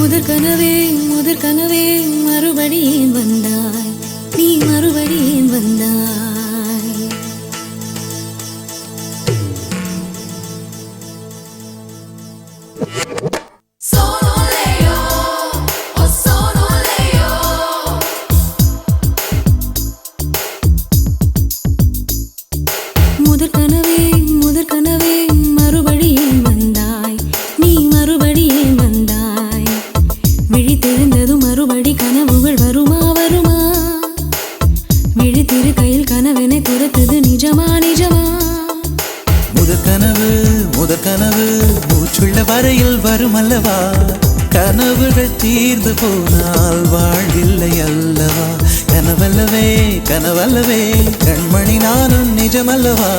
முதற் கனவே மறுபடியும் வந்தாய், நீ மறுபடியும் வந்தாய். முதற் கனவே மறுபடியும் வந்தாய், நீ மறுபடியும் வந்தாய். விழித்தெழுந்ததும் மறுபடி கனவுகள் வருமா வருமா? விழித்திரு கையில் கனவென துரத்துது நிஜமா நிஜமா? முதற் கனவு மூச்சுள்ள வரையில் வரும் அல்லவா? கனவுகள் தீர்ந்து போனால் வாழ்வில்லை அல்லவா? கனவல்லவே கண்மணி நானும் நிஜமல்லவா?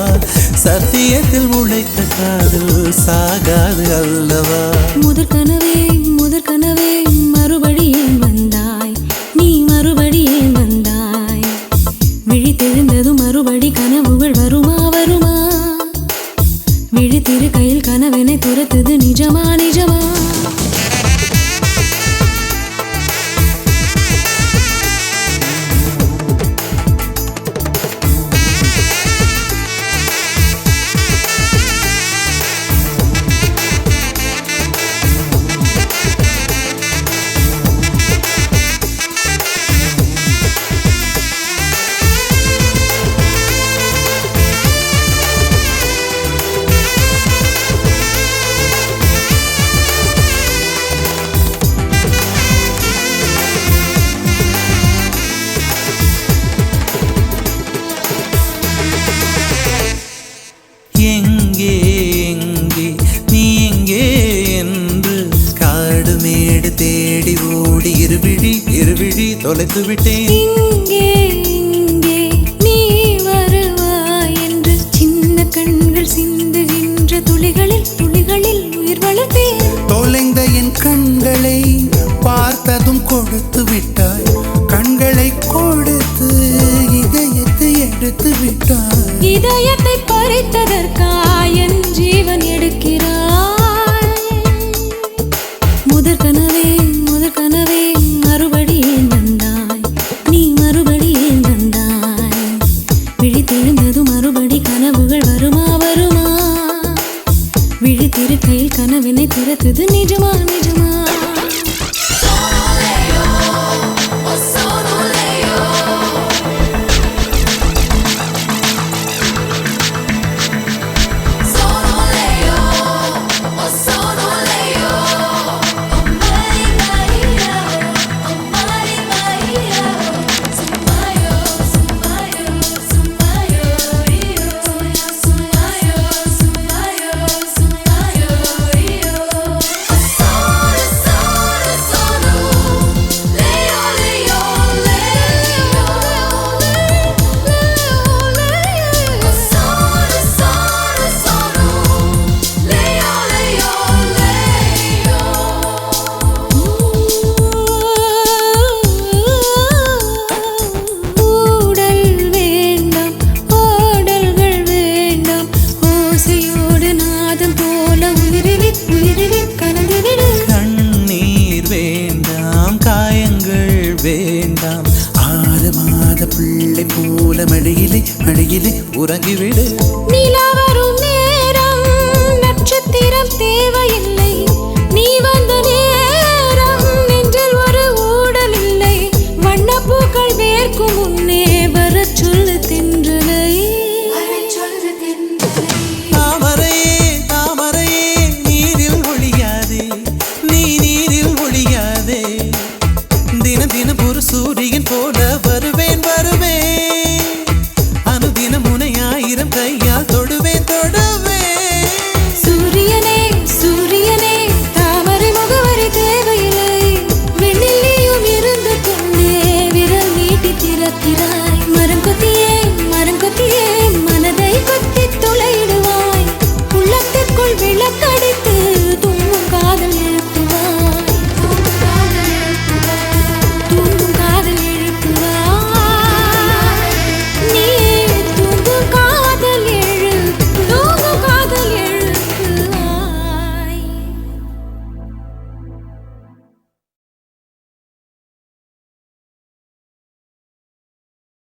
சத்தியத்தில் உழைத்த காதல் சாகாது அல்லவா? முதற் கனவே மறுபடியும் வந்தாய், நீ மறுபடியும் வந்தாய். விழித்தெழுந்ததும் மறுபடி கனவுகள் வருமா வருமா? விழித்திரு கையில் கனவென துரத்துது நிஜமா நிஜமா? தேடி ஓடி இருவிழி தொலைத்து விட்டேன். இங்கே நீ வருவாய் என்று சின்ன கண்கள் சிந்துகின்ற துளிகளில் உயிர் வளர்த்தேன். தொலைந்த என் கண்களை பார்த்ததும் கொடுத்து விட்டாய். கண்களை கொடுத்து இதயத்தை எடுத்து விட்டாய். இதயத்தை பறித்ததற்காய் என் ஜீவன் எடுக்கிறாய். முதற் கனவே மறுபடியும் வந்தாய், நீ மறுபடியும் வந்தாய். விழித்தெழுந்ததும் மறுபடி கனவுகள் வருமா வருமா? விழித்திரு கையில் கனவினை துரத்துது நிஜமா நிஜமா? வேண்டாம் 6 மாத பிள்ளை போல மழையிலே உறங்கிவிடு. நிலா வரும் நேரம் நட்சத்திரம் தேவையில்லை.